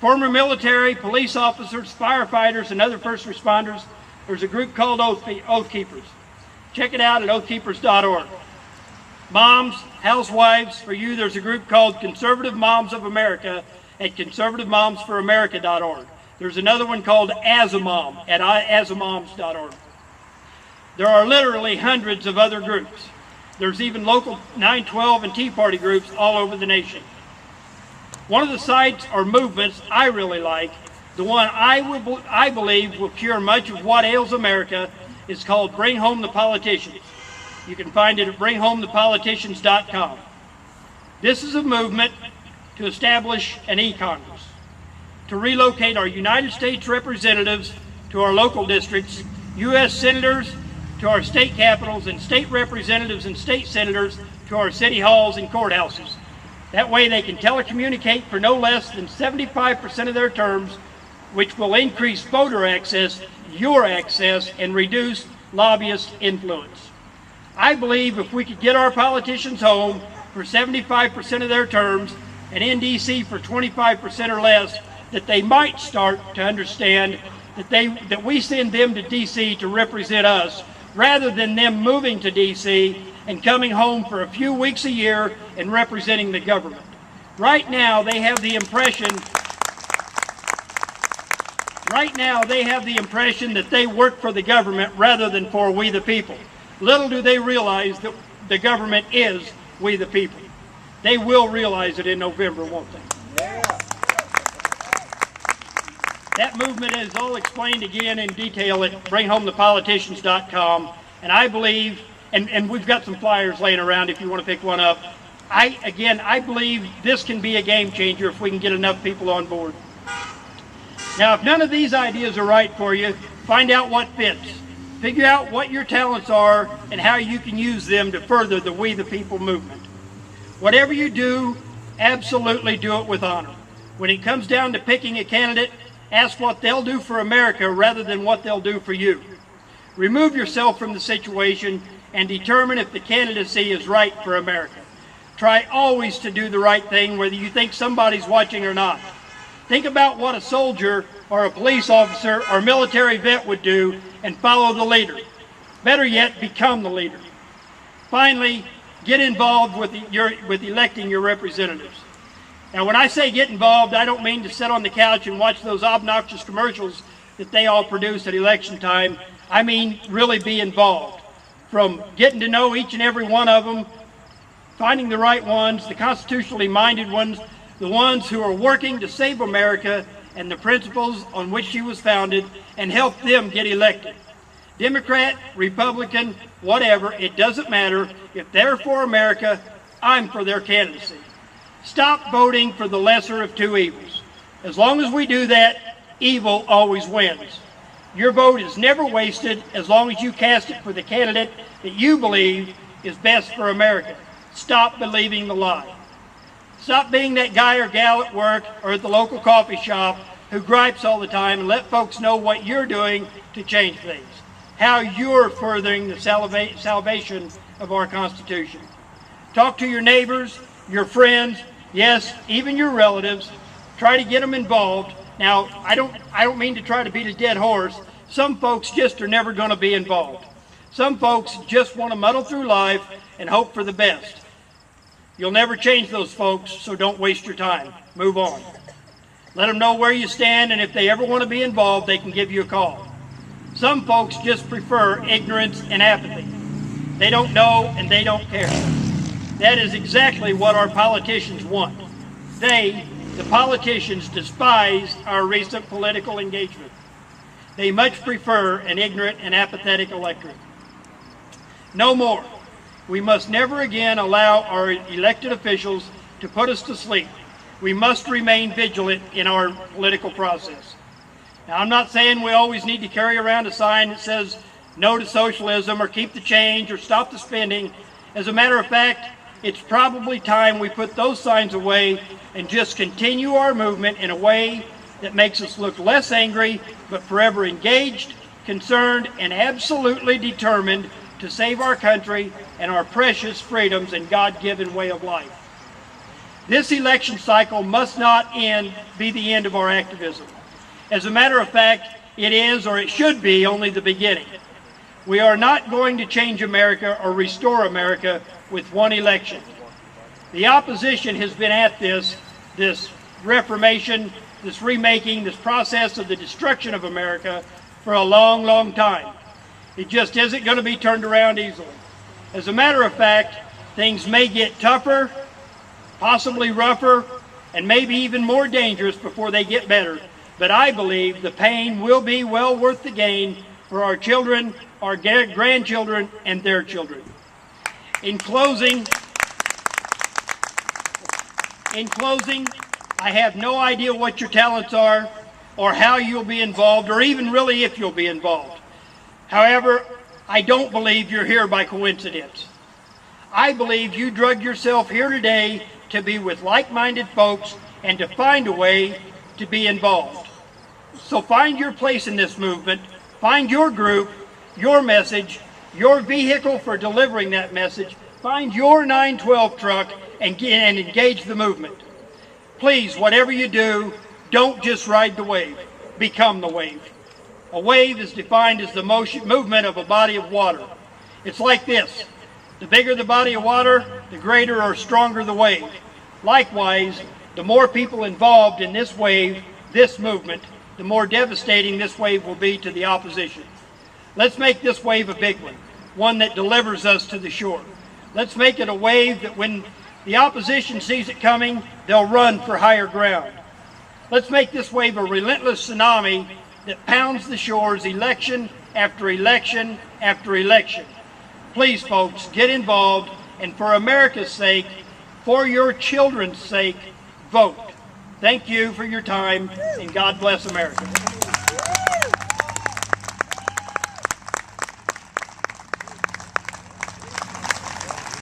former military, police officers, firefighters, and other first responders, there's a group called Oath Keepers. Check it out at oathkeepers.org. Moms, housewives, for you, there's a group called Conservative Moms of America at conservativemomsforamerica.org. There's another one called As a Mom at asamoms.org. There are literally hundreds of other groups. There's even local 912 and Tea Party groups all over the nation. One of the sites or movements I really like, the one I believe will cure much of what ails America, is called Bring Home the Politicians. You can find it at bringhomethepoliticians.com. This is a movement to establish an e-Congress, to relocate our United States representatives to our local districts, U.S. senators to our state capitals, and state representatives and state senators to our city halls and courthouses. That way they can telecommunicate for no less than 75% of their terms, which will increase voter access, your access, and reduce lobbyist influence. I believe if we could get our politicians home for 75% of their terms and in D.C. for 25% or less, that they might start to understand that we send them to D.C. to represent us, rather than them moving to D.C. and coming home for a few weeks a year and representing the government. Right now, they have the impression that they work for the government rather than for we the people. Little do they realize that the government is we the people. They will realize it in November, won't they? Yeah. That movement is all explained again in detail at bringhomethepoliticians.com. And I believe, and we've got some flyers laying around if you want to pick one up. I believe this can be a game changer if we can get enough people on board. Now, if none of these ideas are right for you, find out what fits. Figure out what your talents are and how you can use them to further the We the People movement. Whatever you do, absolutely do it with honor. When it comes down to picking a candidate, ask what they'll do for America rather than what they'll do for you. Remove yourself from the situation and determine if the candidacy is right for America. Try always to do the right thing, whether you think somebody's watching or not. Think about what a soldier or a police officer or military vet would do and follow the leader. Better yet, become the leader. Finally, get involved with electing your representatives. Now, when I say get involved, I don't mean to sit on the couch and watch those obnoxious commercials that they all produce at election time. I mean really be involved. From getting to know each and every one of them, finding the right ones, the constitutionally minded ones, the ones who are working to save America and the principles on which she was founded, and help them get elected. Democrat, Republican, whatever, it doesn't matter. If they're for America, I'm for their candidacy. Stop voting for the lesser of two evils. As long as we do that, evil always wins. Your vote is never wasted as long as you cast it for the candidate that you believe is best for America. Stop believing the lie. Stop being that guy or gal at work or at the local coffee shop who gripes all the time, and let folks know what you're doing to change things. How you're furthering the salvation of our Constitution. Talk to your neighbors, your friends, yes, even your relatives. Try to get them involved. Now, I don't mean to try to beat a dead horse. Some folks just are never going to be involved. Some folks just want to muddle through life and hope for the best. You'll never change those folks, so don't waste your time. Move on. Let them know where you stand, and if they ever want to be involved, they can give you a call. Some folks just prefer ignorance and apathy. They don't know and they don't care. That is exactly what our politicians want. They, the politicians, despise our recent political engagement. They much prefer an ignorant and apathetic electorate. No more. We must never again allow our elected officials to put us to sleep. We must remain vigilant in our political process. Now, I'm not saying we always need to carry around a sign that says no to socialism or keep the change or stop the spending. As a matter of fact, it's probably time we put those signs away and just continue our movement in a way that makes us look less angry, but forever engaged, concerned, and absolutely determined to save our country and our precious freedoms and God-given way of life. This election cycle must not be the end of our activism. As a matter of fact, it is, or it should be, only the beginning. We are not going to change America or restore America with one election. The opposition has been at this reformation, this remaking, this process of the destruction of America for a long, long time. It just isn't going to be turned around easily. As a matter of fact, things may get tougher, possibly rougher, and maybe even more dangerous before they get better. But I believe the pain will be well worth the gain for our children, our grandchildren, and their children. In closing, I have no idea what your talents are or how you'll be involved, or even really if you'll be involved. However, I don't believe you're here by coincidence. I believe you drug yourself here today to be with like-minded folks and to find a way to be involved. So find your place in this movement, find your group, your message, your vehicle for delivering that message, find your 912 truck and engage the movement. Please, whatever you do, don't just ride the wave, become the wave. A wave is defined as the movement of a body of water. It's like this: the bigger the body of water, the greater or stronger the wave. Likewise, the more people involved in this wave, this movement, the more devastating this wave will be to the opposition. Let's make this wave a big one that delivers us to the shore. Let's make it a wave that when the opposition sees it coming, they'll run for higher ground. Let's make this wave a relentless tsunami that pounds the shores election after election after election. Please, folks, get involved, and for America's sake, for your children's sake, vote. Thank you for your time, and God bless America.